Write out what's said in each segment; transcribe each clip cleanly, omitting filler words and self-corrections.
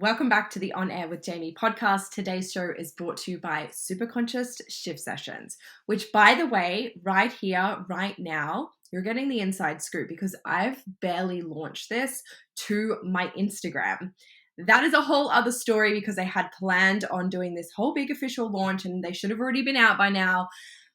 Welcome back to the On Air with Jamie podcast. Today's show is brought to you by Superconscious Shift Sessions, which, by the way, right here, right now, you're getting the inside scoop because I've barely launched this to my Instagram. That is a whole other story because I had planned on doing this whole big official launch and they should have already been out by now.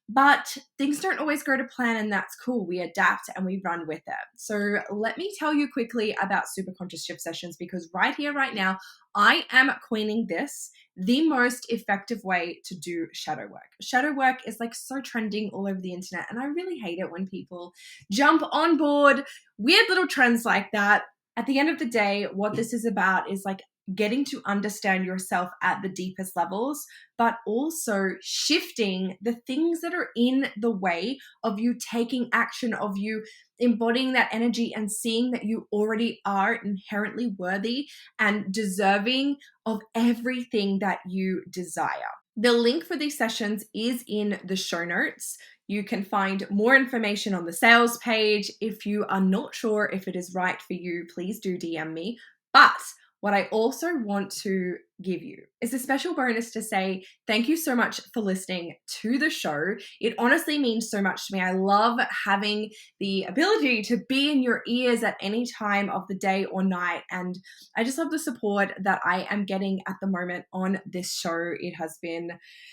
But things don't always go to plan, and that's cool. We adapt and we run with it. So let me tell you quickly about Superconscious Shift Sessions, because right here, right now, I am queening this, the most effective way to do shadow work. Shadow work is like so trending all over the internet, and I really hate it when people jump on board weird little trends like that. At the end of the day, what this is about is like getting to understand yourself at the deepest levels, but also shifting the things that are in the way of you taking action, of you embodying that energy and seeing that you already are inherently worthy and deserving of everything that you desire. The link for these sessions is in the show notes. You can find more information on the sales page. If you are not sure if it is right for you, please do DM me. But what I also want to give you is a special bonus to say thank you so much for listening to the show. It honestly means so much to me. I love having the ability to be in your ears at any time of the day or night. And I just love the support that I am getting at the moment on this show. It has been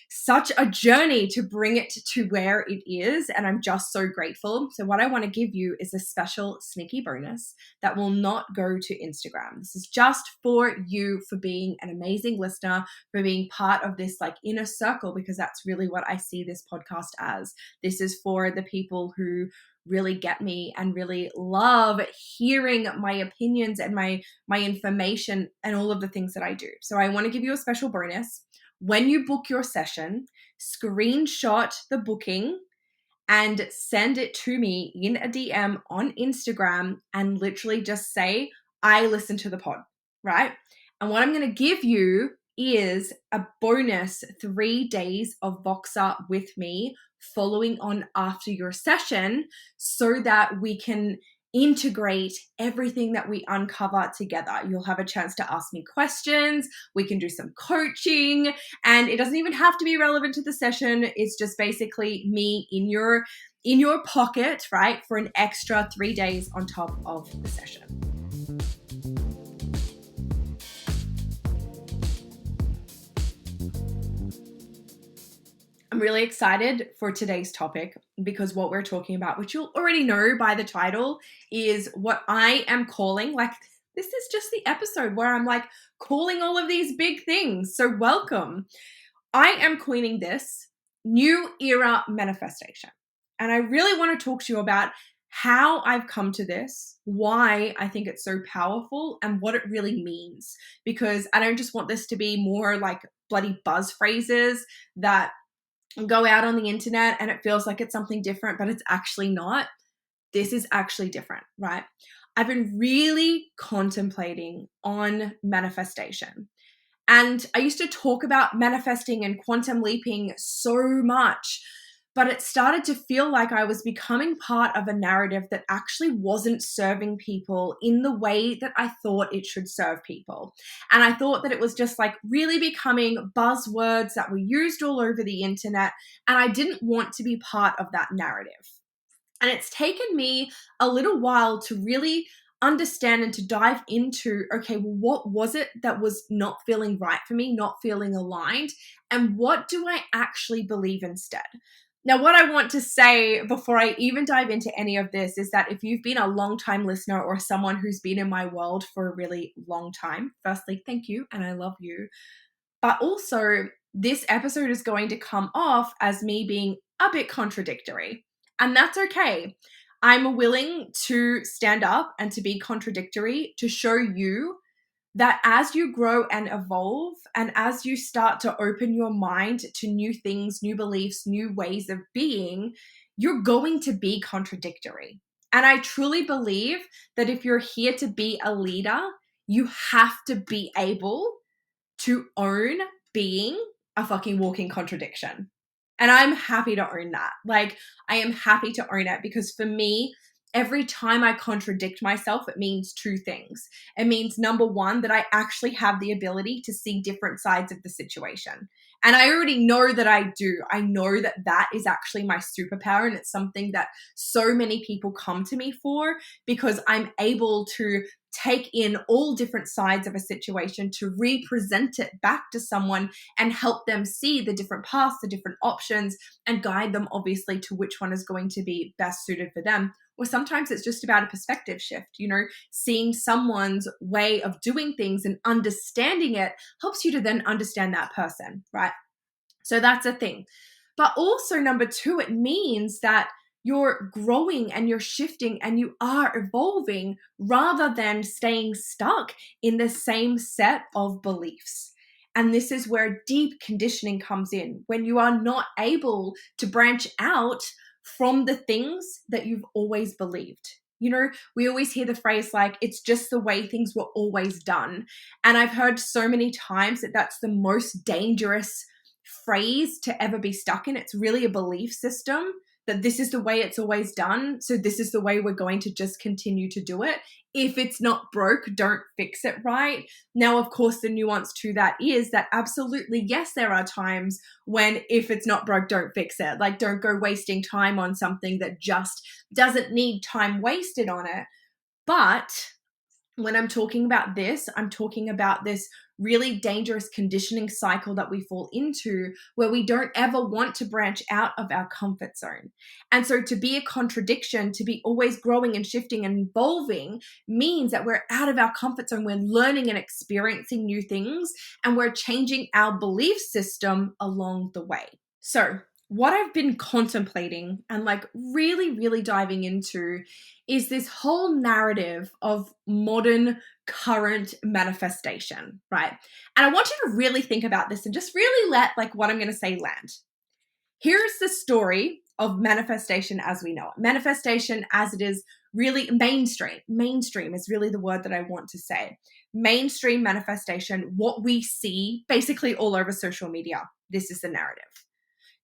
such a journey to bring it to where it is, and I'm just so grateful. So what I want to give you is a special sneaky bonus that will not go to Instagram. This is just for you, for being an amazing listener, for being part of this like inner circle, because that's really what I see this podcast as. This is for the people who really get me and really love hearing my opinions and my information and all of the things that I do. So I want to give you a special bonus. When you book your session, screenshot the booking and send it to me in a DM on Instagram and literally just say, I listened to the pod, right? And what I'm going to give you is a bonus 3 days of Voxer with me following on after your session so that we can integrate everything that we uncover together. You'll have a chance to ask me questions. We can do some coaching, and it doesn't even have to be relevant to the session. It's just basically me in your pocket, right? For an extra 3 days on top of the session. I'm really excited for today's topic because what we're talking about, which you'll already know by the title, is what I am calling, like, this is just the episode where I'm like calling all of these big things. So welcome. I am coining this new era manifestation. And I really want to talk to you about how I've come to this, why I think it's so powerful, and what it really means. Because I don't just want this to be more like bloody buzz phrases that go out on the internet and it feels like it's something different, but it's actually not. This is actually different, right? I've been really contemplating on manifestation. And I used to talk about manifesting and quantum leaping so much, but it started to feel like I was becoming part of a narrative that actually wasn't serving people in the way that I thought it should serve people. And I thought that it was just like really becoming buzzwords that were used all over the internet, and I didn't want to be part of that narrative. And it's taken me a little while to really understand and to dive into, okay, well, what was it that was not feeling right for me, not feeling aligned, and what do I actually believe instead? Now, what I want to say before I even dive into any of this is that if you've been a long-time listener or someone who's been in my world for a really long time, firstly, thank you, and I love you. But also, this episode is going to come off as me being a bit contradictory, and that's okay. I'm willing to stand up and to be contradictory to show you that as you grow and evolve, and as you start to open your mind to new things, new beliefs, new ways of being, you're going to be contradictory. And I truly believe that if you're here to be a leader, you have to be able to own being a fucking walking contradiction. And I'm happy to own that. Like, I am happy to own it because for me, every time I contradict myself, it means two things. It means, number one, that I actually have the ability to see different sides of the situation. And I already know that I do. I know that that is actually my superpower. And it's something that so many people come to me for, because I'm able to take in all different sides of a situation, to represent it back to someone and help them see the different paths, the different options, and guide them obviously to which one is going to be best suited for them. Or sometimes it's just about a perspective shift, seeing someone's way of doing things and understanding it helps you to then understand that person, right? So that's a thing. But also, number two, it means that you're growing and you're shifting and you are evolving rather than staying stuck in the same set of beliefs. And this is where deep conditioning comes in, when you are not able to branch out from the things that you've always believed. We always hear the phrase like, it's just the way things were always done. And I've heard so many times that that's the most dangerous phrase to ever be stuck in. It's really a belief system that this is the way it's always done. So this is the way we're going to just continue to do it. If it's not broke, don't fix it, right? Now, of course, the nuance to that is that absolutely, yes, there are times when if it's not broke, don't fix it. Like, don't go wasting time on something that just doesn't need time wasted on it. But when I'm talking about this, I'm talking about this really dangerous conditioning cycle that we fall into, where we don't ever want to branch out of our comfort zone. And so to be a contradiction, to be always growing and shifting and evolving, means that we're out of our comfort zone. We're learning and experiencing new things, and we're changing our belief system along the way. So what I've been contemplating and really, really diving into is this whole narrative of modern current manifestation, right? And I want you to really think about this and just really let what I'm going to say land. Here's the story of manifestation as we know it. Manifestation as it is really mainstream. Mainstream is really the word that I want to say. Mainstream manifestation, what we see basically all over social media. This is the narrative.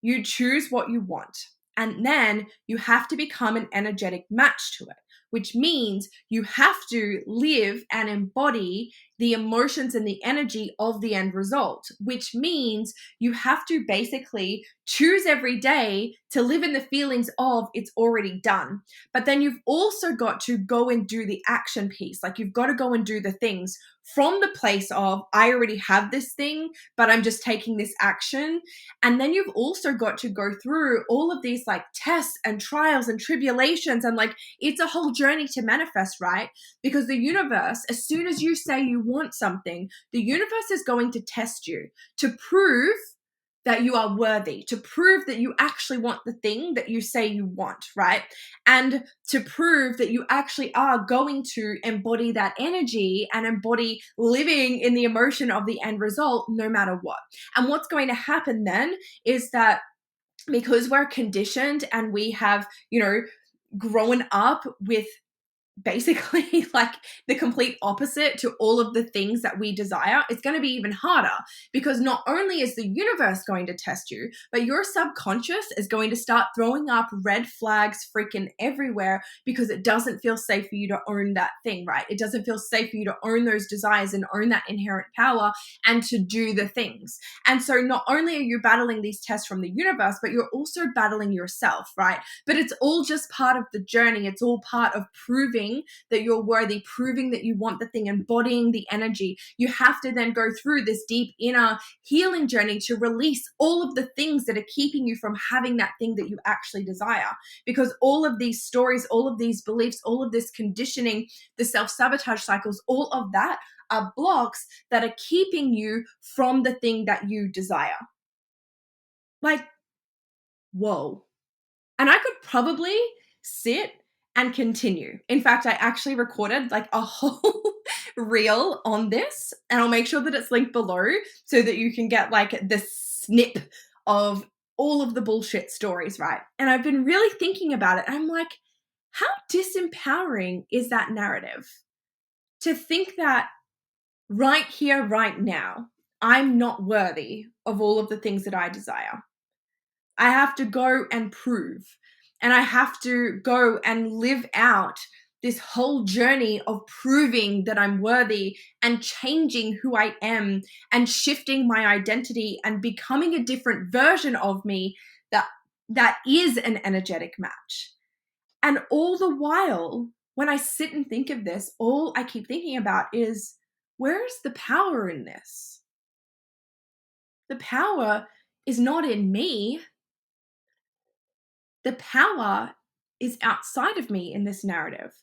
You choose what you want, and then you have to become an energetic match to it, which means you have to live and embody the emotions and the energy of the end result, which means you have to basically choose every day to live in the feelings of it's already done. But then you've also got to go and do the action piece. You've got to go and do the things from the place of, I already have this thing, but I'm just taking this action. And then you've also got to go through all of these tests and trials and tribulations. And it's a whole journey to manifest, right? Because the universe, as soon as you say you want something, the universe is going to test you to prove that you are worthy, to prove that you actually want the thing that you say you want, right? And to prove that you actually are going to embody that energy and embody living in the emotion of the end result, no matter what. And what's going to happen then is that because we're conditioned and we have, grown up with basically the complete opposite to all of the things that we desire, it's going to be even harder, because not only is the universe going to test you, but your subconscious is going to start throwing up red flags freaking everywhere, because it doesn't feel safe for you to own that thing, right? It doesn't feel safe for you to own those desires and own that inherent power and to do the things. And so not only are you battling these tests from the universe, but you're also battling yourself, right? But it's all just part of the journey. It's all part of proving that you're worthy, proving that you want the thing, embodying the energy. You have to then go through this deep inner healing journey to release all of the things that are keeping you from having that thing that you actually desire. Because all of these stories, all of these beliefs, all of this conditioning, the self-sabotage cycles, all of that are blocks that are keeping you from the thing that you desire. Whoa. And I could probably sit and continue. In fact, I actually recorded a whole reel on this, and I'll make sure that it's linked below so that you can get the snip of all of the bullshit stories, right? And I've been really thinking about it. I'm how disempowering is that narrative? To think that right here, right now, I'm not worthy of all of the things that I desire. I have to go and prove And I have to go and live out this whole journey of proving that I'm worthy and changing who I am and shifting my identity and becoming a different version of me that is an energetic match. And all the while, when I sit and think of this, all I keep thinking about is, where's the power in this? The power is not in me. The power is outside of me in this narrative.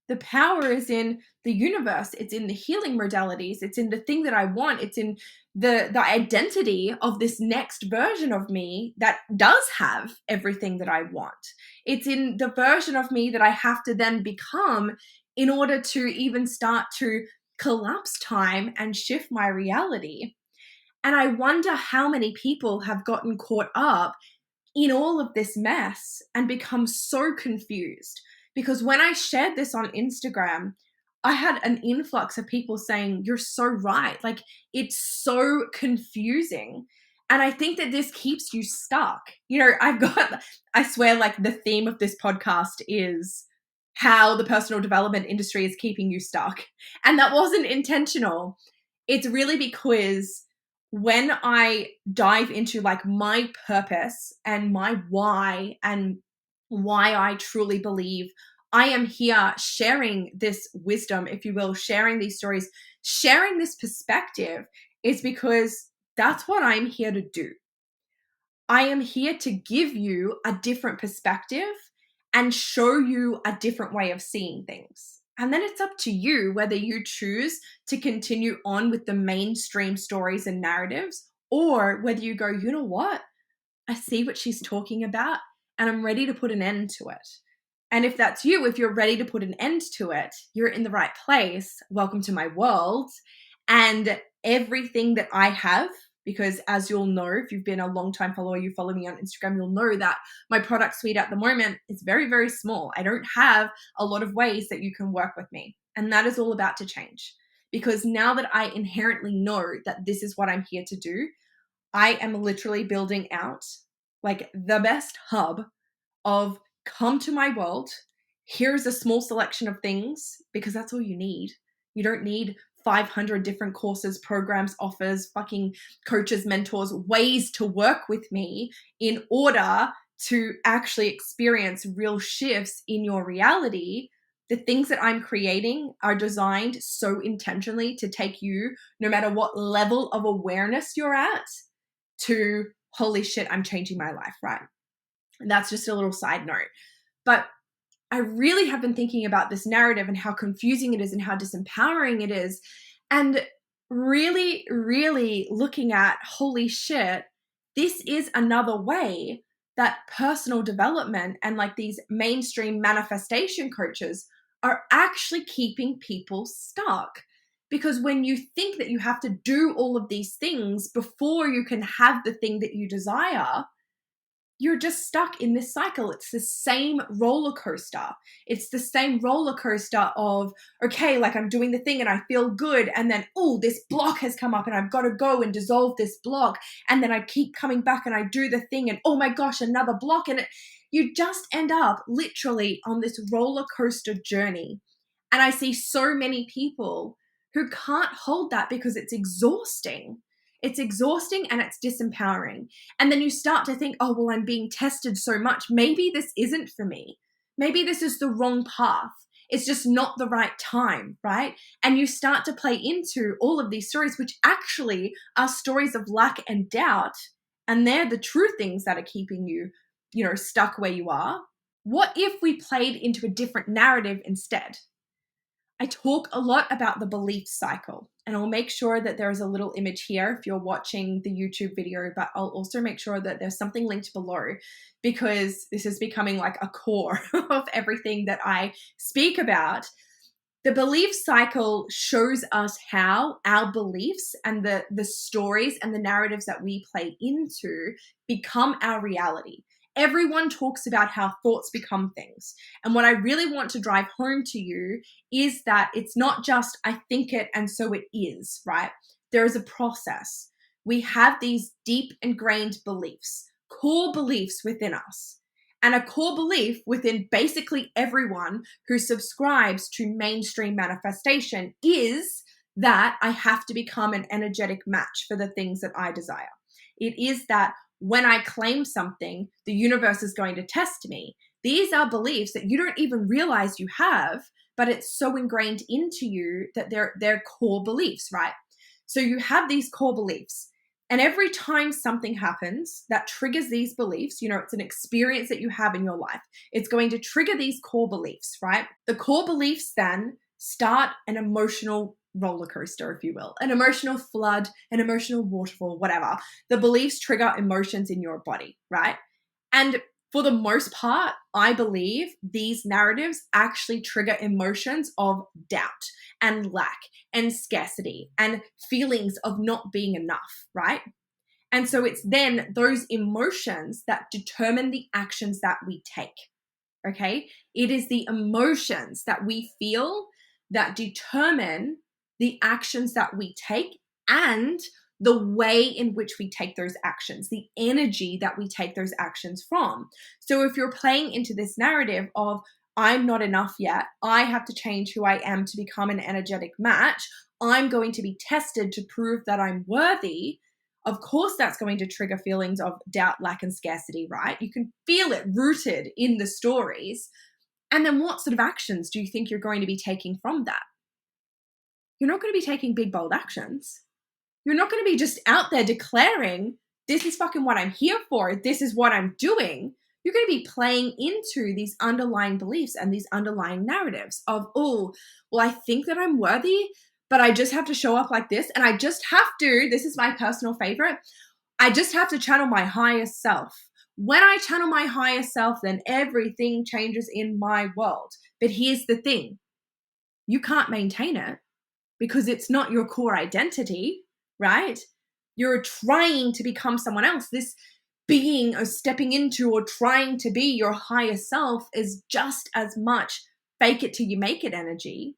The power is in the universe. It's in the healing modalities. It's in the thing that I want. It's in the identity of this next version of me that does have everything that I want. It's in the version of me that I have to then become in order to even start to collapse time and shift my reality. And I wonder how many people have gotten caught up in all of this mess and become so confused. Because when I shared this on Instagram, I had an influx of people saying, you're so right. Like, it's so confusing. And I think that this keeps you stuck. You know, I swear, like, the theme of this podcast is how the personal development industry is keeping you stuck. And that wasn't intentional. It's really because when I dive into like my purpose and my why and why I truly believe I am here sharing this wisdom, if you will, sharing these stories, sharing this perspective, is because that's what I'm here to do. I am here to give you a different perspective and show you a different way of seeing things. And then it's up to you whether you choose to continue on with the mainstream stories and narratives, or whether you go, you know what? I see what she's talking about and I'm ready to put an end to it. And if that's you, if you're ready to put an end to it, you're in the right place. Welcome to my world. And everything that I have, because as you'll know, if you've been a long time follower, you follow me on Instagram, you'll know that my product suite at the moment is very, very small. I don't have a lot of ways that you can work with me. And that is all about to change. Because now that I inherently know that this is what I'm here to do, I am literally building out like the best hub of come to my world. Here's a small selection of things, because that's all you need. You don't need 500 different courses, programs, offers, fucking coaches, mentors, ways to work with me in order to actually experience real shifts in your reality. The things that I'm creating are designed so intentionally to take you, no matter what level of awareness you're at, to holy shit, I'm changing my life, right? And that's just a little side note. But I really have been thinking about this narrative and how confusing it is and how disempowering it is. And really, really looking at, holy shit, this is another way that personal development and like these mainstream manifestation coaches are actually keeping people stuck. Because when you think that you have to do all of these things before you can have the thing that you desire, you're just stuck in this cycle. It's the same roller coaster. It's the same roller coaster of, okay, like I'm doing the thing and I feel good. And then, oh, this block has come up and I've got to go and dissolve this block. And then I keep coming back and I do the thing and, oh my gosh, another block. And you just end up literally on this roller coaster journey. And I see so many people who can't hold that because it's exhausting. It's exhausting and it's disempowering. And then you start to think, oh, well, I'm being tested so much. Maybe this isn't for me. Maybe this is the wrong path. It's just not the right time, right? And you start to play into all of these stories, which actually are stories of lack and doubt. And they're the true things that are keeping you, stuck where you are. What if we played into a different narrative instead? I talk a lot about the belief cycle, and I'll make sure that there's a little image here if you're watching the YouTube video, but I'll also make sure that there's something linked below, because this is becoming like a core of everything that I speak about. The belief cycle shows us how our beliefs and the stories and the narratives that we play into become our reality. Everyone talks about how thoughts become things. And what I really want to drive home to you is that it's not just I think it and so it is, right? There is a process. We have these deep ingrained beliefs, core beliefs within us. And a core belief within basically everyone who subscribes to mainstream manifestation is that I have to become an energetic match for the things that I desire. It is that when I claim something, the universe is going to test me. These are beliefs that you don't even realize you have, but it's so ingrained into you that they're core beliefs, right? So you have these core beliefs. And every time something happens that triggers these beliefs, it's an experience that you have in your life. It's going to trigger these core beliefs, right? The core beliefs then start an emotional roller coaster, if you will, an emotional flood, an emotional waterfall, whatever. The beliefs trigger emotions in your body, right? And for the most part, I believe these narratives actually trigger emotions of doubt and lack and scarcity and feelings of not being enough, right? And so it's then those emotions that determine the actions that we take, okay? It is the emotions that we feel that determine the actions that we take and the way in which we take those actions, the energy that we take those actions from. So if you're playing into this narrative of, I'm not enough yet, I have to change who I am to become an energetic match, I'm going to be tested to prove that I'm worthy, of course that's going to trigger feelings of doubt, lack, and scarcity, right? You can feel it rooted in the stories. And then what sort of actions do you think you're going to be taking from that? You're not going to be taking big, bold actions. You're not going to be just out there declaring, this is fucking what I'm here for. This is what I'm doing. You're going to be playing into these underlying beliefs and these underlying narratives of, oh, well, I think that I'm worthy, but I just have to show up like this. And I just have to, this is my personal favorite, I just have to channel my higher self. When I channel my higher self, then everything changes in my world. But here's the thing. You can't maintain it because it's not your core identity, right? You're trying to become someone else. This being or stepping into or trying to be your higher self is just as much fake it till you make it energy,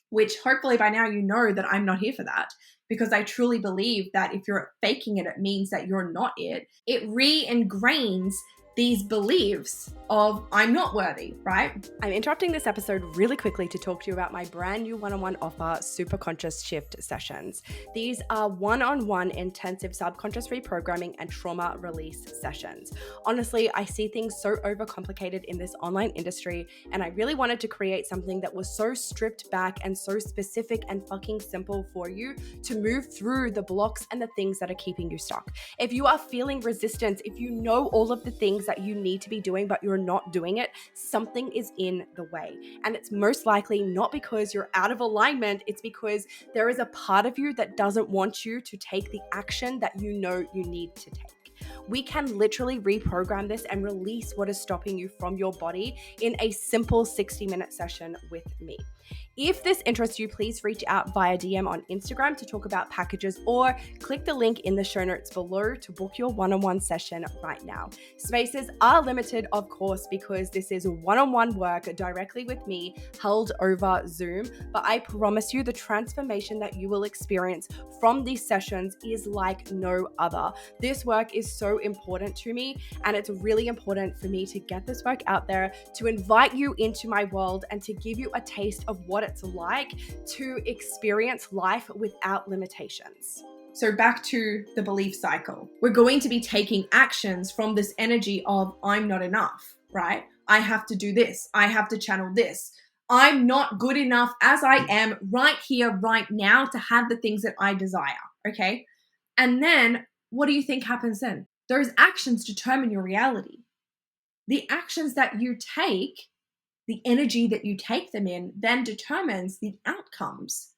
which hopefully by now you know that I'm not here for that, because I truly believe that if you're faking it, it means that you're not it. It re-ingrains these beliefs of I'm not worthy, right? I'm interrupting this episode really quickly to talk to you about my brand new one-on-one offer, Superconscious Shift Sessions. These are one-on-one intensive subconscious reprogramming and trauma release sessions. Honestly, I see things so overcomplicated in this online industry, and I really wanted to create something that was so stripped back and so specific and fucking simple for you to move through the blocks and the things that are keeping you stuck. If you are feeling resistance, if you know all of the things that you need to be doing, but you're not doing it, something is in the way. And it's most likely not because you're out of alignment, it's because there is a part of you that doesn't want you to take the action that you know you need to take. We can literally reprogram this and release what is stopping you from your body in a simple 60-minute session with me. If this interests you, please reach out via DM on Instagram to talk about packages, or click the link in the show notes below to book your one-on-one session right now. Spaces are limited, of course, because this is one-on-one work directly with me held over Zoom, but I promise you the transformation that you will experience from these sessions is like no other. This work is so important to me, and it's really important for me to get this work out there, to invite you into my world, and to give you a taste of what it's like to experience life without limitations. So back to the belief cycle. We're going to be taking actions from this energy of I'm not enough, right? I have to do this. I have to channel this. I'm not good enough as I am right here, right now to have the things that I desire, okay? And then what do you think happens then? Those actions determine your reality. The actions that you take, the energy that you take them in, then determines the outcomes,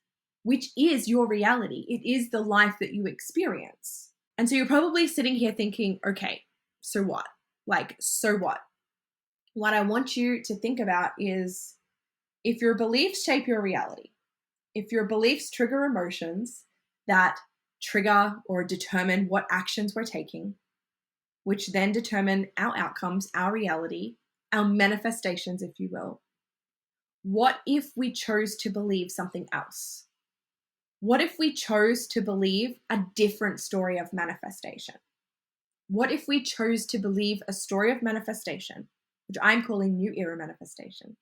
which is your reality. It is the life that you experience. And so you're probably sitting here thinking, okay, so what? So what? What I want you to think about is, if your beliefs shape your reality, if your beliefs trigger emotions that trigger or determine what actions we're taking, which then determine our outcomes, our reality, our manifestations, if you will. What if we chose to believe something else? What if we chose to believe a different story of manifestation? What if we chose to believe a story of manifestation, which I'm calling New Era manifestation,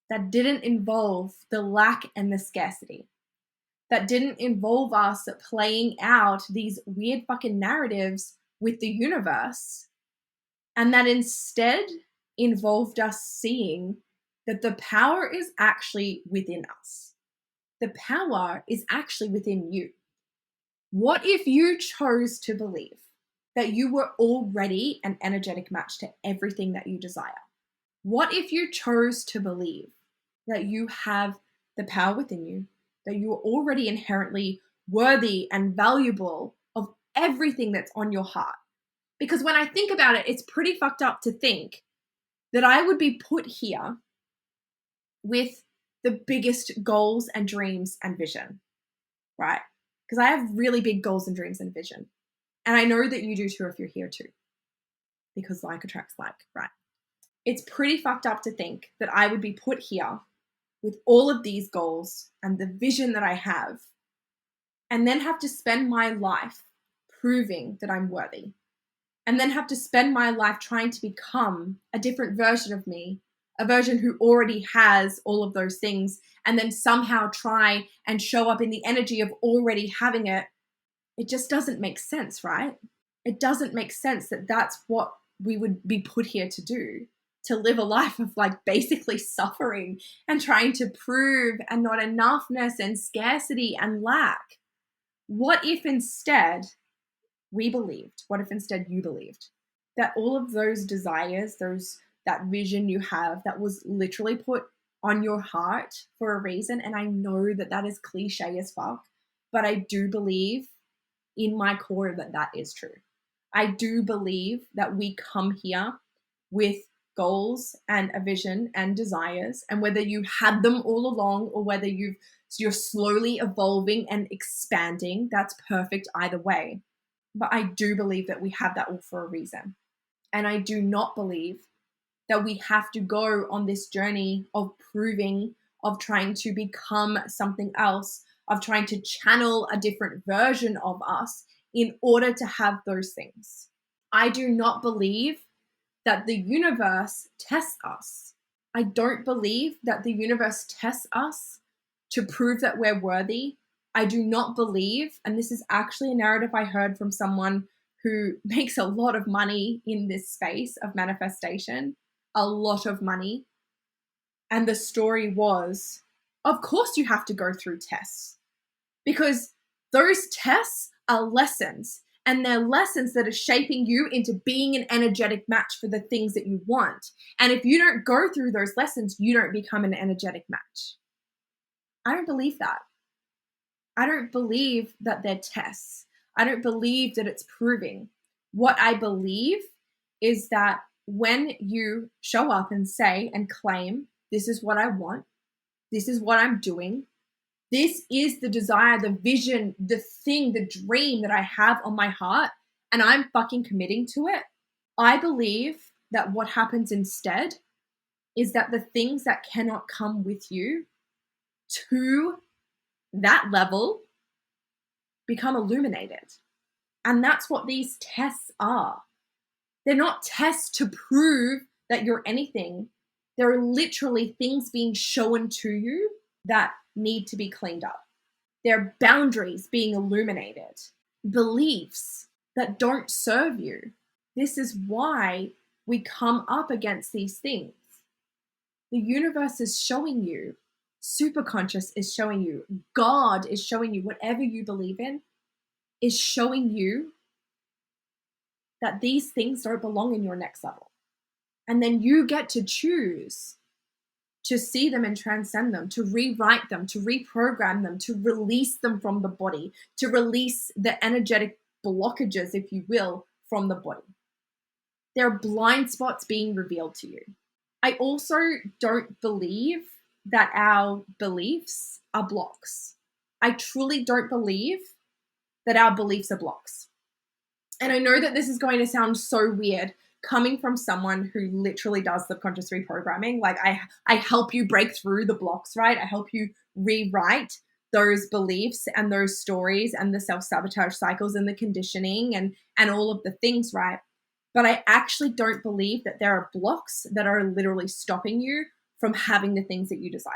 that didn't involve the lack and the scarcity, that didn't involve us playing out these weird fucking narratives with the universe, and that instead involved us seeing that the power is actually within us. The power is actually within you. What if you chose to believe that you were already an energetic match to everything that you desire? What if you chose to believe that you have the power within you, that you are already inherently worthy and valuable of everything that's on your heart? Because when I think about it, it's pretty fucked up to think that I would be put here with the biggest goals and dreams and vision, right? Because I have really big goals and dreams and vision. And I know that you do too if you're here too. Because like attracts like, right? It's pretty fucked up to think that I would be put here with all of these goals and the vision that I have, and then have to spend my life proving that I'm worthy. And then have to spend my life trying to become a different version of me, a version who already has all of those things, and then somehow try and show up in the energy of already having it. It just doesn't make sense, right? It doesn't make sense that that's what we would be put here to do, to live a life of like basically suffering and trying to prove and not enoughness and scarcity and lack. What if instead we believed, what if instead you believed that all of those desires, that vision you have that was literally put on your heart for a reason? And I know that that is cliche as fuck, but I do believe in my core that that is true. I do believe that we come here with goals and a vision and desires, and whether you had them all along or whether you're slowly evolving and expanding, that's perfect either way. But I do believe that we have that all for a reason. And I do not believe that we have to go on this journey of proving, of trying to become something else, of trying to channel a different version of us in order to have those things. I do not believe that the universe tests us. I don't believe that the universe tests us to prove that we're worthy. I do not believe, and this is actually a narrative I heard from someone who makes a lot of money in this space of manifestation, a lot of money. And the story was, of course you have to go through tests, because those tests are lessons, and they're lessons that are shaping you into being an energetic match for the things that you want. And if you don't go through those lessons, you don't become an energetic match. I don't believe that. I don't believe that they're tests. I don't believe that it's proving. What I believe is that when you show up and say and claim, this is what I want, this is what I'm doing, this is the desire, the vision, the thing, the dream that I have on my heart, and I'm fucking committing to it, I believe that what happens instead is that the things that cannot come with you to that level become illuminated. And that's what these tests are. They're not tests to prove that you're anything. There are literally things being shown to you that need to be cleaned up. There are boundaries being illuminated, beliefs that don't serve you. This is why we come up against these things. The universe is showing you, superconscious is showing you, God is showing you, whatever you believe in is showing you that these things don't belong in your next level. And then you get to choose to see them and transcend them, to rewrite them, to reprogram them, to release them from the body, to release the energetic blockages, if you will, from the body. There are blind spots being revealed to you. I also don't believe that our beliefs are blocks. I truly don't believe that our beliefs are blocks. And I know that this is going to sound so weird coming from someone who literally does subconscious reprogramming. Like I help you break through the blocks, right? I help you rewrite. those beliefs and those stories and the self-sabotage cycles and the conditioning and all of the things, right? But I actually don't believe that there are blocks that are literally stopping you from having the things that you desire.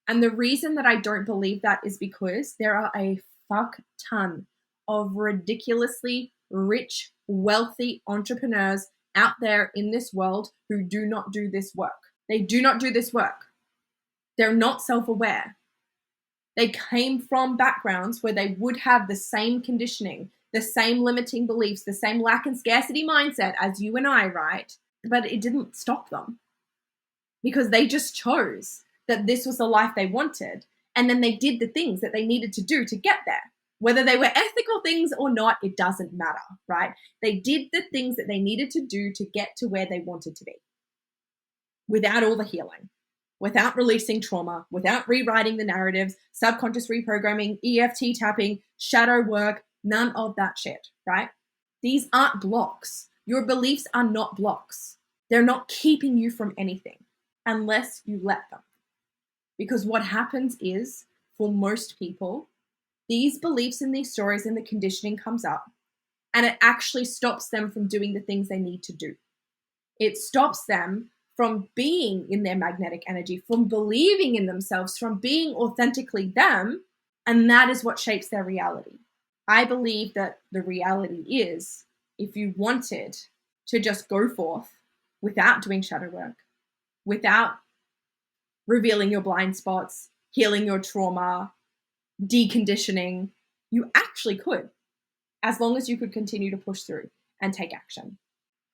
And the reason that I don't believe that is because there are a fuck ton of ridiculously rich, wealthy entrepreneurs out there in this world who do not do this work. They do not do this work. They're not self-aware. They came from backgrounds where they would have the same conditioning, the same limiting beliefs, the same lack and scarcity mindset as you and I, right? But it didn't stop them because they just chose that this was the life they wanted. And then they did the things that they needed to do to get there. Whether they were ethical things or not, it doesn't matter, right? They did the things that they needed to do to get to where they wanted to be without all the healing, without releasing trauma, without rewriting the narratives, subconscious reprogramming, EFT tapping, shadow work, none of that shit, right? These aren't blocks. Your beliefs are not blocks. They're not keeping you from anything unless you let them. Because what happens is, for most people, these beliefs and these stories and the conditioning comes up and it actually stops them from doing the things they need to do. It stops them from being in their magnetic energy, from believing in themselves, from being authentically them, and that is what shapes their reality. I believe that the reality is, if you wanted to just go forth without doing shadow work, without revealing your blind spots, healing your trauma, deconditioning, you actually could, as long as you could continue to push through and take action.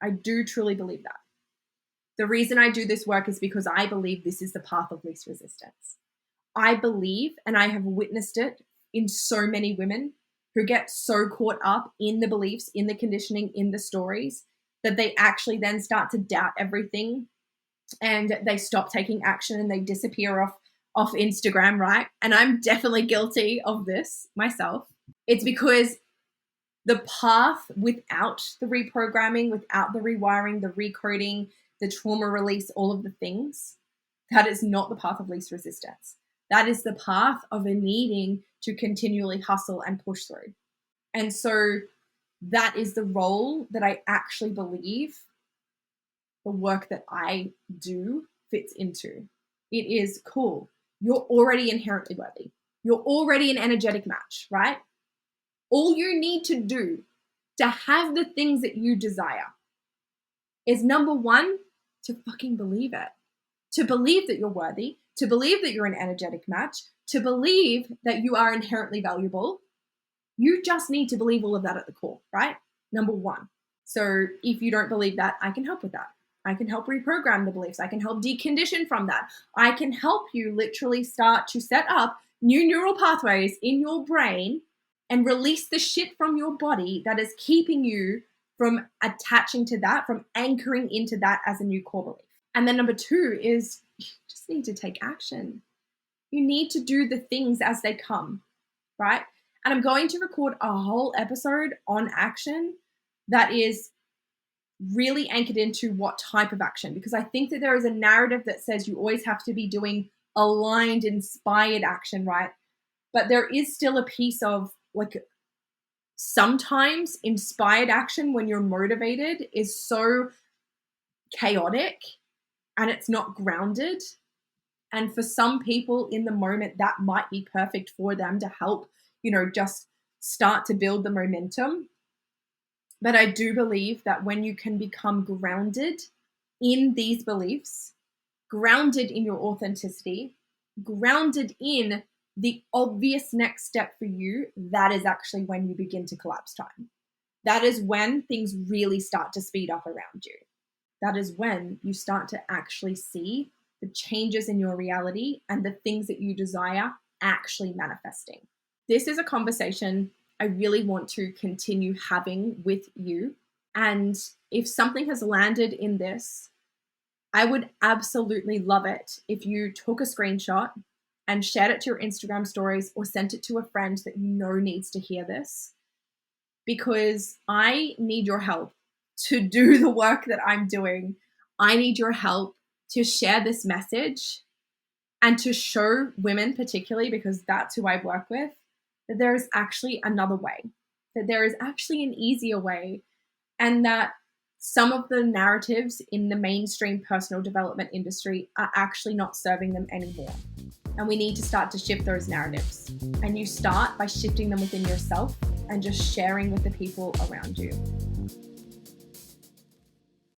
I do truly believe that. The reason I do this work is because I believe this is the path of least resistance. I believe, and I have witnessed it in so many women who get so caught up in the beliefs, in the conditioning, in the stories, that they actually then start to doubt everything and they stop taking action and they disappear off Instagram, right? And I'm definitely guilty of this myself. It's because the path without the reprogramming, without the rewiring, the recoding, the trauma release, all of the things, that is not the path of least resistance. That is the path of a needing to continually hustle and push through. And so that is the role that I actually believe the work that I do fits into. It is cool. You're already inherently worthy. You're already an energetic match, right? All you need to do to have the things that you desire is, number one, to fucking believe it. To believe that you're worthy, to believe that you're an energetic match, to believe that you are inherently valuable. You just need to believe all of that at the core, right? Number one. So if you don't believe that, I can help with that. I can help reprogram the beliefs. I can help decondition from that. I can help you literally start to set up new neural pathways in your brain and release the shit from your body that is keeping you from attaching to that, from anchoring into that as a new core belief. And then number two is you just need to take action. You need to do the things as they come, right? And I'm going to record a whole episode on action that is really anchored into what type of action, because I think that there is a narrative that says you always have to be doing aligned, inspired action, right? But there is still a piece of like sometimes inspired action when you're motivated is so chaotic and it's not grounded. And for some people in the moment, that might be perfect for them to help, just start to build the momentum. But I do believe that when you can become grounded in these beliefs, grounded in your authenticity, grounded in the obvious next step for you, that is actually when you begin to collapse time. That is when things really start to speed up around you. That is when you start to actually see the changes in your reality and the things that you desire actually manifesting. This is a conversation I really want to continue having with you. And if something has landed in this, I would absolutely love it if you took a screenshot and shared it to your Instagram stories or sent it to a friend that you know needs to hear this. Because I need your help to do the work that I'm doing. I need your help to share this message and to show women particularly, because that's who I work with, that there is actually another way, that there is actually an easier way, and that some of the narratives in the mainstream personal development industry are actually not serving them anymore. And we need to start to shift those narratives. And you start by shifting them within yourself and just sharing with the people around you.